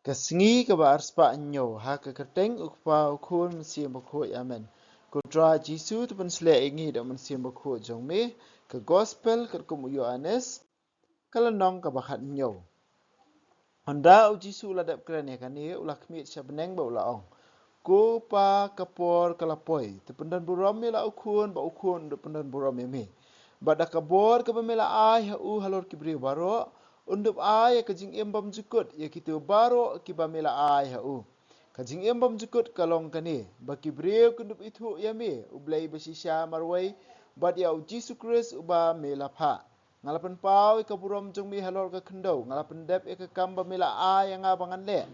Kasingi ka ba arspa nyo ha ka kerteng ukpa ukun mesim bakho amen. Ko tra Jisu tu pun sle ingi da mesim bakho jong me ke gospel ke kum Yohanes kalanong ka bakhat nyo. Handa u Jisu la dap kran kan ni ulah kmit sabeneng ba ulah ong. Ko pa kapor kalapoi tu pendan buram me la ukun ba ukun tu pendan buram me. Bada kabor ka ba me la ai ha u halor kibri baro undup ai ka jing embam jukut ya kitu baro ki ba me la ai ha u. Ka jing embam jukut kalong kani ba kibri kundup itu ya me ublai basisha marwai bad ya u Jisu Kris uba me la pha. Ngalapan pau ka buram jong mi halor ka kendo ngalapan dep ka kamba me la ai nga bangan le.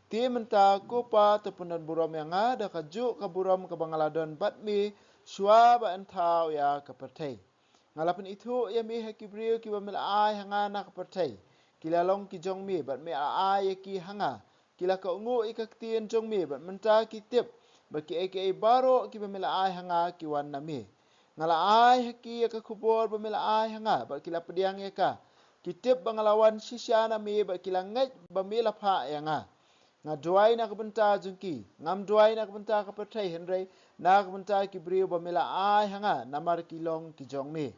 Ti menta ko pa te punan buram yang ada kaju ka buram ka bangaladon bat mi shwa ba entau ya ka pertai. Ngalapan itu ya mi ha kibriu ki ba mil ai hanga na ka pertai. Kila long ki jong mi bat mi ai ki hanga. Kila ka ungu i ka tien jong mi bat menta ki tip ba ki aka baro ki ba mil ai hanga ki wan na mi. Ngala ai ha ki ka kubor ba mil ai hanga ba kila pediang ya ka. Ki tip bangalawan sisya na mi ba kila ngaj ba mila pha ya nga. Nga duai na kabenta jungki ngam duai na kabenta ka pertai henry na kabenta ki brio ba mila ai hanga namar kilong ki jong mi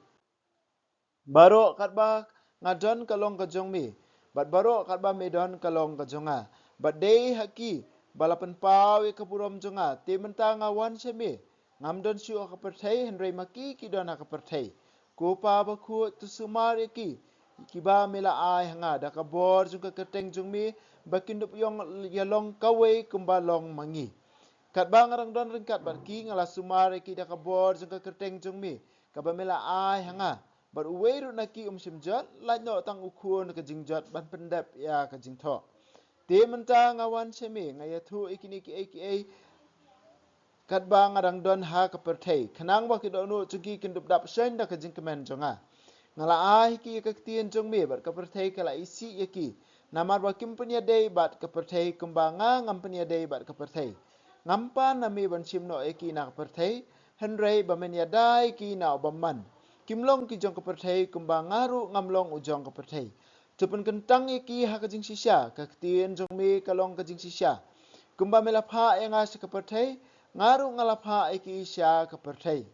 baro kat ba ngadon kalong ka jong mi bat baro kat ba medon kalong ka jonga bat dei haki balapan pau ka burom jonga te menta ngawan semi ngam don syu ka pertai henry maki ki don ka pertai ko pa ba khu tu sumar ki kiba mila ai hanga da ka bor jung ka keteng jung mi bakin dup yong yalong kawai kumbalong mangi kat bang rang don ringkat bar ki ngala sumar ki da ka bor jung ka keteng jung mi ka ba mila ai hanga bar uwei ru na ki sim jot la no tang ukun ka jing jot ban pendap ya ka jing tho te menta ngawan semi ngaya thu ikini ki aka kat bang rang don ha ka perthei khnang ba ki do no chuki kin dup dap sen da ka jing kemen jonga ngala ai ki ka tien jong me bar ka perthei kala isi yaki namar ba kimpanya dei bat ka perthei kumbanga ngampanya dei bat ka perthei ngampa na mi ban sim no eki na ka perthei henrei ba men ya dai ki na ba man kimlong ki jong ka perthei kumbanga ru ngamlong ujong ka perthei tupun kentang eki ha ka jing sisya ka tien jong me kalong ka jing sisya kumba mela pha enga sa ka perthei ngaru ngalapha eki isya ka perthei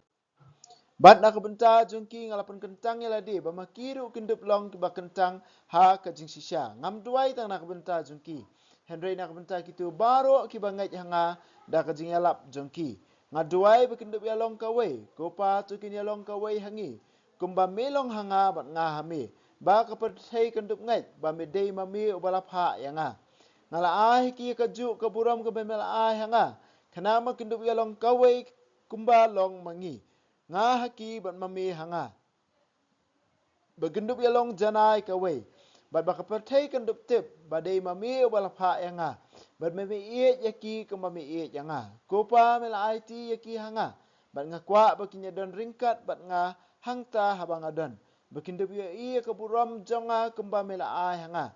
bat nak benta jungki ngalapan kentang ya ladi ba makiru kindup long ba kentang ha ka jing sisya ngam duai tang nak benta jungki henry nak benta kitu baro ki bangai hanga da ka jing yalap jungki ngaduai ba kindup ya long ka wei ko pa tu kin ya long ka wei hangi kumba melong hanga bat nga hami ba ka perthei kindup ngai ba me dei mami ubala pha ya nga ngala ai ki ka ju ka buram ka bemel ai hanga kanama kindup ya long ka wei kumba long mangi nga haki bat mami hanga begendup yalong janai ka wei bat ba perthei kendup tip badai mami wala pha yanga bat mami ie yaki ka mami ie yanga kopa mela it yaki hanga bat nga kwa bakinya don ringkat bat nga hangta habanga don bekindup ie ka buram jonga kumba mela ai hanga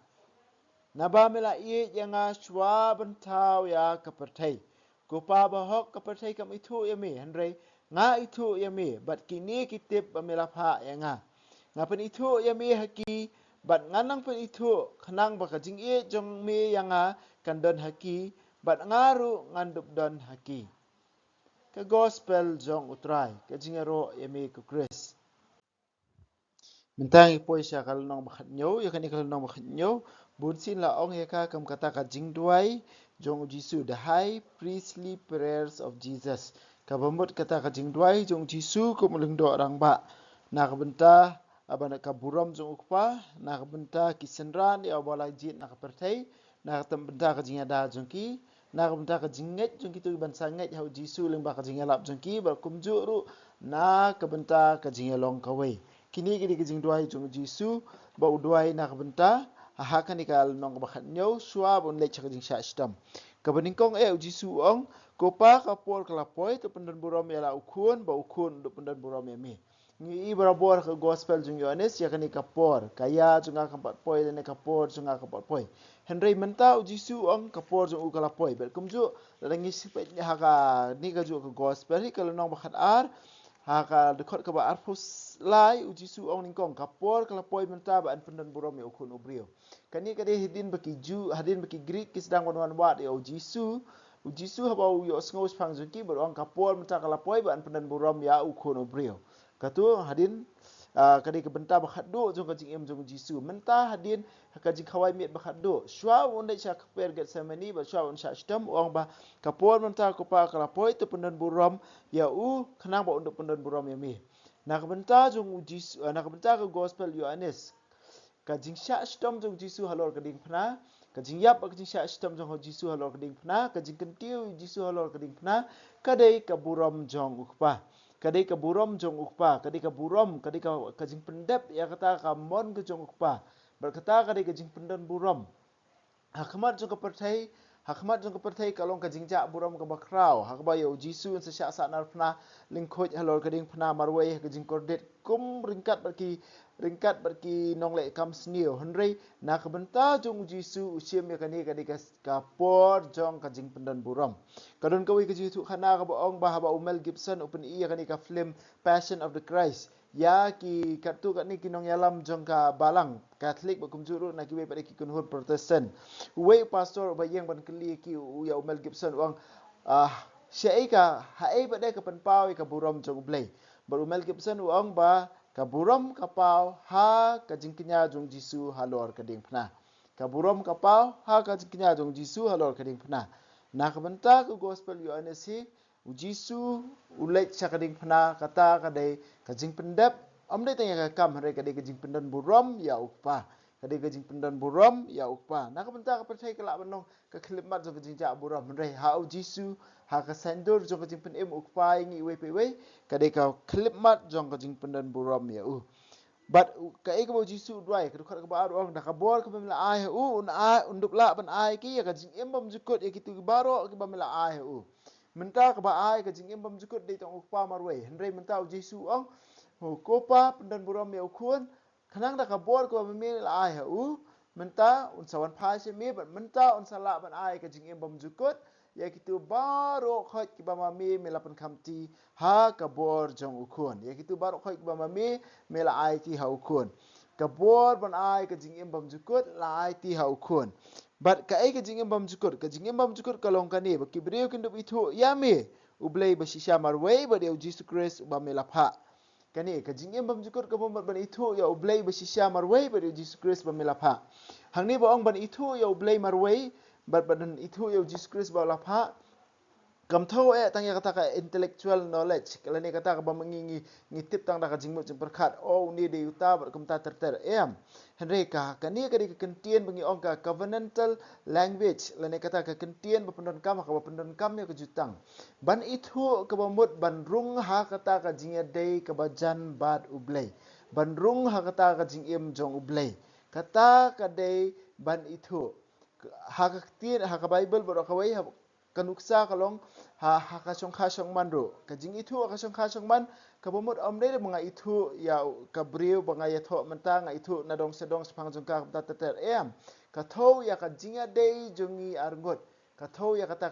naba mela ie yanga shwa bentau ya ka perthei kopa ba hok ka perthei kam itu yami henry nga itu yami bat kini kitip pamela pha ya nga pen itu yami haki bat nganang pen itu khnang ba kajing e jong me yanga kandon haki bat ngaru ngandup don haki ka gospel jong utrai kajing ro yami ku Chris mentang ipoi sya kal nong bakhat nyo ya kan kal nong bakhat nyo bun sin la ong ya ka kam kata ka jing duai jong Jisu the high priestly prayers of Jesus kabamut kata ka jing duai jong Jisu ko mulung do rang ba na ka benta abana ka buram jong ukpa na ka benta kisenran ya bala jit na ka perthei na ka benta ka jing ada jong ki na ka benta ka jing nget jong ki tu ban sanget hau Jisu ling ba ka jing lap jong ki ba kumju ru na ka benta ka jing long ka wei kini gidi ka jing duai jong Jisu ba uduai na ka benta ha kan ikal nong bakhat nyo shwa bon le chak jing sha stam ka beningkong Jisu ong kopa kapor kalapoi to pendan buram ya la ukun ba ukun do pendan buram ya mi ni ibrabor ka gospel jung Yohanes ya kan kapor kaya junga kampat poi ne kapor junga kampat poi henry menta Jisu ong kapor jung kalapoi bel kumju rangi sipet ha ka ni ka ju ka gospel hi kalau nong bakhat ar haka dekot ka ba arpus lai uji su ong ningkong kapor kala poi menta ba an pendan burom ya ukun ubrio kani kade hidin baki ju hadin baki greek kisdang wan wat ya uji su haba yo sngo spang zuki ber ong kapor menta kala poi ba an pendan burom ya ukun ubrio katu hadin kadi ke benta bakhat do jong ka jing em jong jisu menta hadin ka jing khawai miet bakhat do shwa unde sha kper get semani ba shwa un sha stem ong ba kapor menta ko pa kala poi tu pendan burom ya khnang ba untuk pendan burom ya mi nak benta jong jisu nak benta ka gospel Yohanes ka jing sha stem jong jisu halor ka ding phna ka jing yap ka jing sha stem jong jisu halor ka ding phna ka jing kentiu jisu halor ka ding phna ka dei ka burom jong ukpa kadai ka burom jong ukpa kadai ka burom kadai ka jing pendep ya kata ka mon ke jong ukpa berkata kadai ka jing pendan burom hakmat jong ka pertai hakmat jong ka pertai kalong ka jing ja burom ka bakrau hakba yo jisu se sya sa nar phna lingkhoj halor ka ding phna marwei ka jing kordet kum ringkat berki nongle kam snio henry na ka benta jong jisu usiam ya kani kadai ka por jong ka jing pendan burom kadon kawi ka jitu khana ka baong ba haba Mel Gibson open iya kani ka film Passion of the Christ ya ki katu kat ni kinong yalam jong ka balang Catholic ba kumjuru na ki we pada ki kunhur Protestant we pastor ba yang ban kli ki ya Mel Gibson wang syai ka hai ba de ka panpau ka burom jong blai ba Mel Gibson wang ba ka burom ka pau ha ka jingkinya jong jisu halor ka ding phna ka burom ka pau ha ka jingkinya jong jisu halor ka ding phna na ka benta ka gospel Yohanes hi jisu ulai chakading phna kata kadai ka jing pendap amde tanya ka kam hare kadai ka jing pendan burom ya ukpa kadai ka jing pendan burom ya ukpa na ka benta ka percaya kelak benong ka khlimat jong ka jing ja burom hare ha jisu ha ka sendur jong ka jing pen ukpa ingi we pe we kadai ka khlimat jong ka jing pendan burom ya but ka e ka bo jisu dwai ka ka ba ong da ka bor ka bamla ai unduk la ban ai ki ya ka jing bam jukut ya kitu baro ka bamla ai menta ka ba ai ka jing bam jukut de tong ukpa marwe henry menta jisu ong kopa pendan buram ya ukun kanang da ka bor ka bamla ai menta un sawan pa se me but menta un sala ban ai ka jing bam jukut ya kitu baro khot ki ba mami melapan kamti ha ka bor jong ukun ya kitu baro khot ki ba mami mela ai ti ha ukun ka bor ban ai ka jing bam jukut la ai ti ha ukun but ka ai ka jing bam jukut ka long ka ni ba ki breu kin du itu ya me ublei ba shisha marwei ba de Jesus Christ ba mela pha kani ka jing bam jukut ka bom ban itu ya ublei ba shisha marwei ba de Jesus Christ ba mela pha hang ni ba ong ban itu ya ublei marwei badan itu ya Jesus Christ ba lapha kam thau tang ya kata ka intellectual knowledge kala ni kata ka ba mengingi ngitip tang da ka jingmu jing perkhat ni de uta bar kum ta ter henry ka kani ka di kentien bengi ong ka covenantal language la ni kata ka kentien ba pendon kam ka ba pendon kam ya ka jutang ban itu ka ba mut ban rung ha kata ka jingya dei ka ba jan bad ublei ban rung ha kata ka jingim jong ublei kata ka dei ban itu hak tin hak Bible bro kawai kanuksa kalong ha ka song manro ka jing itu ka song man ka bomot amre mga itu ya ka breu banga ya tho menta nga itu na dong sedong sepang jong ka ta ka tho ya ka jinga dei jongi argot ka tho ya kata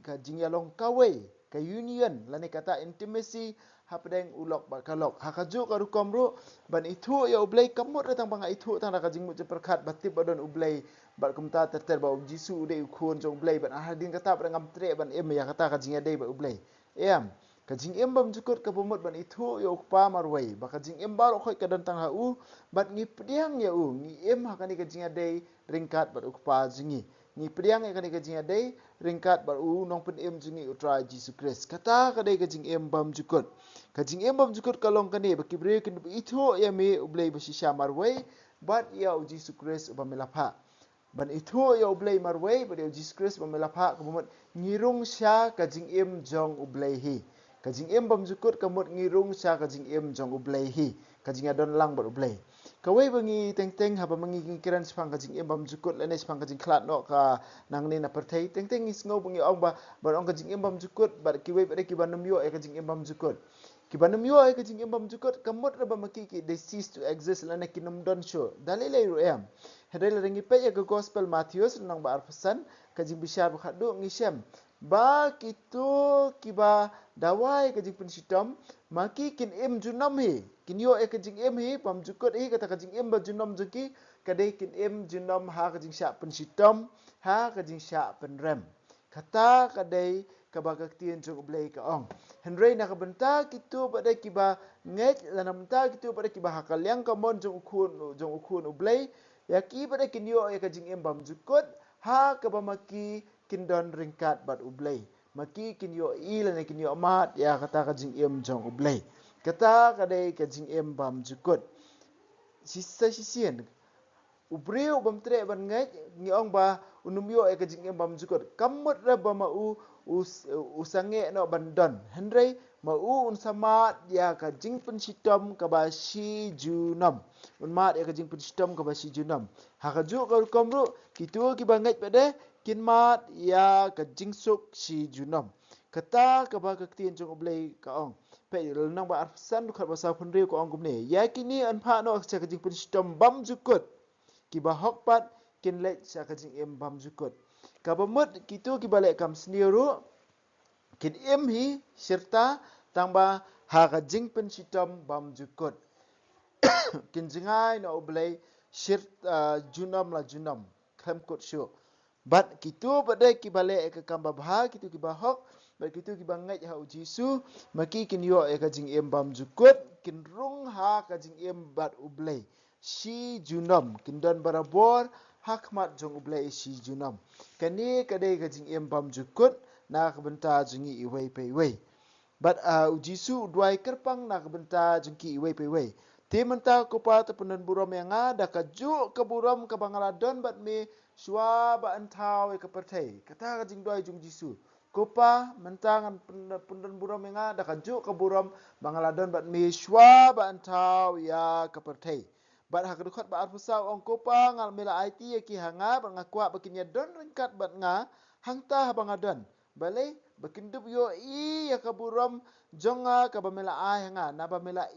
ka jinga long kawai ka union lani kata intimacy hapdeng ulok ba kalok hakaju ka rukom ru ban itu ya ublei kamot datang banga itu tang ka jingmu je perkat batib badon ublei bat kumta terter ba jisu de khon jong blai ban hadin kata pada ngam tre ban em ya kata ka jing de ba blai em ka jing em bam jukut ka bomot ban itu yo pa marwai ba ka jing em baro khoi ka dan tang ha bat ngi pdiang ya ngi em ha ka ni ka jing de ringkat bat ukpa jingi ngi pdiang ya ka ni ka jing de ringkat bat nong pen em jingi utra jisu Christ kata ka de ka jing em bam jukut ka long ka ni ba kibre kin itu ya me blai ba shisha marwai bat ya jisu Christ ba melapha ban itu ya ublei marwei pada Jesus Christ memelapha kemut ngirung sya kajing im jong ublei hi kajing im bam jukut kemut ngirung sya kajing im jong ublei hi kajing adon lang ber ublei kawai bangi teng haba mangi kiran sepang kajing im bam jukut lene sepang kajing klat no ka nang ni na pertai teng is ngau bangi ong ba bar ong kajing im bam jukut bar kiwei pada kibanum yo kajing im bam jukut kibanum yo kajing im bam jukut kemut raba makiki they cease to exist lene kinum don show dalilai ruem Hadal ringi pe ya ke gospel Matthews nang ba arfasan kajing bisyar bukhadu ngisem ba kitu kiba dawai kajing pensitom maki kin im junam hi kin yo e kajing im hi bam jukut hi kata kajing im ba junam juki kadai kin im junam ha kajing sya pen sitom ha kajing sya pen rem kata kadai kabagak tien jong blai ka ong henry na kabenta kitu pada kiba nget lanam ta kitu pada kiba hakal yang kamon jong ukun ublai yaki pada kin yo e kajing im bam jukut ha kabamaki kin don ringkat bat ublai maki kin yo ilan kin yo mat ya kata kajing im jong ublai kata kadai kajing im bam jukut sisien ubriu bam tre ban ngai ni ong ba unumyo e kajing im bam jukut kamut ra ba ma usange no bandon henry ma un samat ya kajing pensitom ka ba si junam un mat ya kajing pensitom ka ba si junam ha kaju ka komru kitu ki bangai pede kin mat ya kajing suk si junam kata ka ba ka tien jong oblei ka ong pe nang ba arsan khat ba sa phunri ko ong kumne ya kini an pha no cha kajing pensitom bam jukut kiba hokpat kin lek sa kajing im bam jukut kabamut kitu kibalek kam seniru kin im hi serta tangba ha kajing pensitom bam jukut kin jingai no oblei sir junam la junam kham kot syu bat kitu bade kibalek ke kam babha kitu kibahok bat kitu kibangai ha jisu maki kin yo e kajing im bam jukut kin rung ha kajing im bat oblei si junam kindan barabor hakmat jong ublai si junam kani kadai kajing im bam jukut na kabenta jingi iwei pe wei but jisu duai kerpang na kabenta jengki iwei pe wei ti menta ko pa te penan buram yang ada kaju ke buram ke bangaladon bat me swa ba antau ke pertai kata kajing duai jung jisu kopa mentangan penan buram yang ada kaju ke buram bangaladon bat me swa ba antau ya ke pertai bat hak dukhat ba arpusau ong kopa ngal mela IT ki hanga ba ngakwa bakinya don ringkat bat nga hangta bangadon balai bakindup yo ya kaburam jonga ka bamela ai hanga na bamela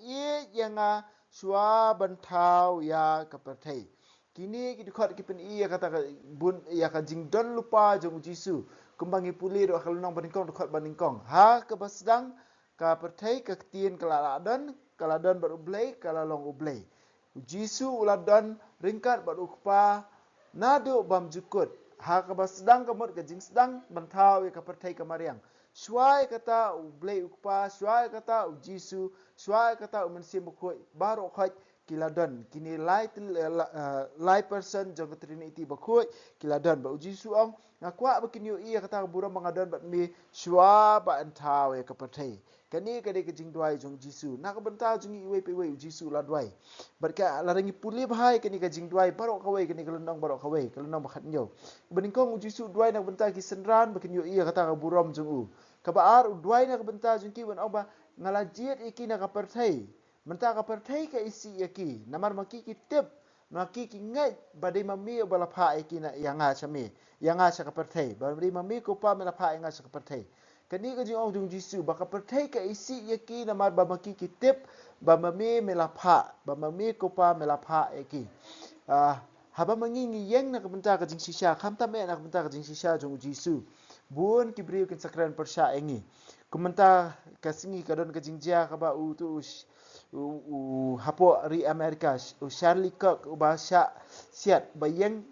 yanga swa bantau ya kapertai kini ki dukhat ki pen ya kata bun ya ka jingdon lupa jong jisu kumbangi puli do kalunang baningkong dukhat baningkong ha ka basdang ka pertai ka tien kaladon baru ublai kalalong ublai Jisu uladon ringkat bat ukpa nado bam jukut ha ka sedang kamut ke jing sedang bantau ka pertai kamariang swai kata ublei ukpa swai kata Jisu swai kata mensim bukhoi baru khaj kiladon kini lai person jong trinity bukhoi kiladon ba Jisu ong ngakwa bakini ia kata buram mangadon bat mi swai ba antau ka pertai kani kadai kejing duai jong Jisu nak bentau jing iwei pe wei Jisu la duai berka larangi puli bahai kani kejing duai barok kawai kani kelendong barok kawai kelendong bakhat nyo beningkong Jisu duai nak bentau ki senran bakin yo ia kata ka buram jong u kabaar duai nak bentau jong ki ban oba ngalajiet iki nak pertai menta ka pertai ka isi yaki namar maki ki tip maki ki ngai badai mami bala pha iki na yanga chame yanga sa ka pertai badai mami ko pa mela pha yanga sa ka pertai kani ka jing ong jong Jisu baka pertai ka isi yaki namar bamaki kitip bamami melapha bamami kopa melapha eki haba mangingi yeng na kabenta ka jing sisha khamta me na kabenta ka jing sisha jong Jisu bun kibriu kin sakran persha engi kumenta ka singi ka don ka jing jia ka ba u tu hapo ri America Charlie Kirk ubasha siat bayeng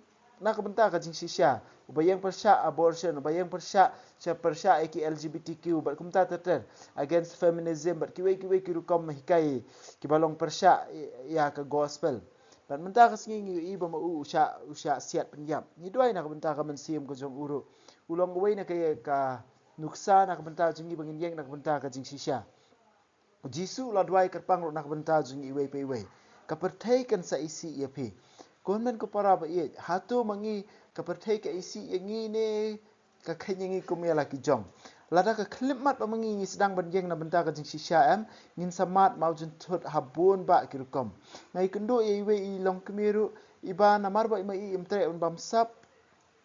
na kabenta ka jing sisha bayang persya abortion bayang persya eki LGBTQ bat kumta ter against feminism bat kiwe ki rukom hikai ki balong persya ya ka gospel bat menta ka singi iba ma usha siat penyap ni doai nak menta ka mensim ko jong uru ulong wei na ka nuksa nak menta jingi bangin yeng nak menta ka jing sisha Jisu la doai kerpang nak menta jingi wei pe wei ka pertai kan sa isi ye pi konmen ko para ba ye hatu mangi ka pertai ka isi yengi ne ka khenyengi kumela ki jong lada ka klimat ba mangi sedang banjeng na benta ka jing sisha em ngin samat maujun thut habun ba kirukom ngai kendo ye we i long kemiru iba namar ba i imtre un bam sap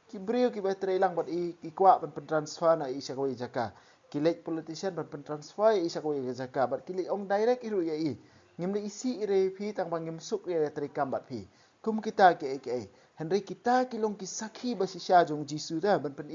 ki brio ki ba trelang bat i kwa ban transfer na i sakoi jaka kilek politician ban transfer i sakoi jaka bat kilek ong direct iru ye i ngim isi ire phi tang bang ngim suk ye trikam bat phi kum kita ke Henry kita kilong kisaki ba sisya jong Jisu ta ban pen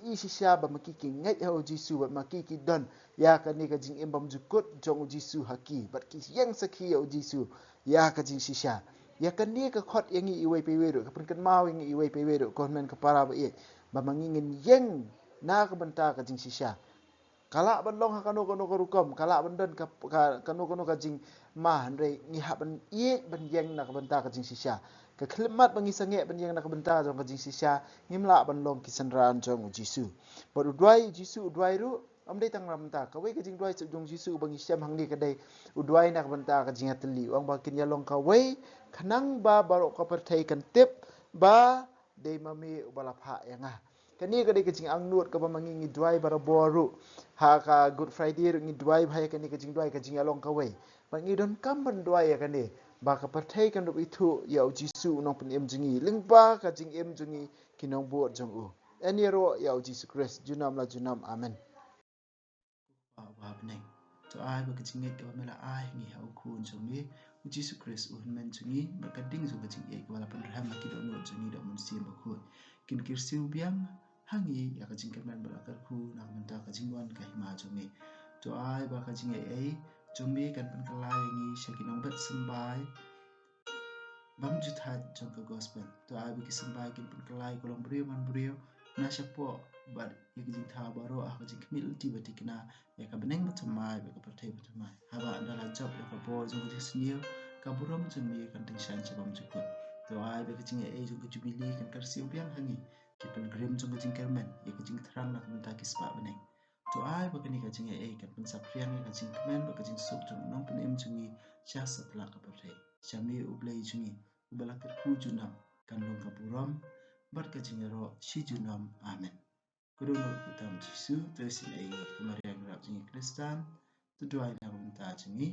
i sisya ba makiki ngai ho Jisu ba makiki don ya ka ni ka jing embam jukut jong Jisu haki bat ki yang saki ho Jisu ya ka jing sisya ya ka ni ka khot yang i iwei pe weru ka pen kan mau yang i iwei pe weru kon men ka para ba mangingin yang na ka benta ka jing sisya kalak ban long kanu rukom kalak ban don kanu ka jing ma Henry ni ha ban ban yang na ka benta ka jing sisya ke klimat bangi sange ban yang nak bentar jong kajing sisya ngimla ban long kisanran jong Jisu bodu dwai Jisu dwai ru amdei tang ramta ka wei kajing dwai jong Jisu bangi syam hangni kadai udwai nak bentar kajing atli wang bakin ya long ka wei khanang ba barok ka perthai kan tip ba dei mami ubalapha yanga kani kadai kajing angnut ka ba mangi ngi dwai bara boru ha ka good friday ru ngi dwai bhai kani kajing dwai kajing ya long ka wei bangi don kam ban dwai ya kani ba ka perthai kan itu ya Jisu nong pen em jingi lingba ka jing em jingi kinong buat jong u eniero ya Jisu Christ junam la junam amen wa beneng to ai ba kajing ngai ka mela ai ngi hau kun jong ni Jisu Christ men jingi ba kading jong kajing ai ka wala pen raham ki do no jingi do mun sim ba khu kin kirsiu biang hangi ya kajing ka men ba ka khu na menta kajing wan ka hima jong ni to ai ba kajing ai jong bi kan pen kalai ngi shakinong bet sembai bam juthat jong ka gospel to ai bi kisambai kin pen kalai kolong brio man brio na shapo bat ya kijing tha baro a kijing kmil ti batikna ya ka beneng batamai ba ka perthai batamai haba andala job ya ka bo jong kijing snil ka burom jong mi kan ting shan chabam jukut to ai bi kijing e jong jubili kan karsiu biang hangi ki pen grim jong kijing kermen ya kijing thrang na kan ta kispa beneng to ai ba kani kijing e kan pen sapriang ya kijing kemen ba kijing sok jong nong pen em jong ni cha satla ka perthai chami ublei jong ni ubalakar ku junam kan long ka burom bar ka jingero si junam amen kudono utam Jisu tesin ai kumariang rap jingi Kristan tu doai na bunta jingi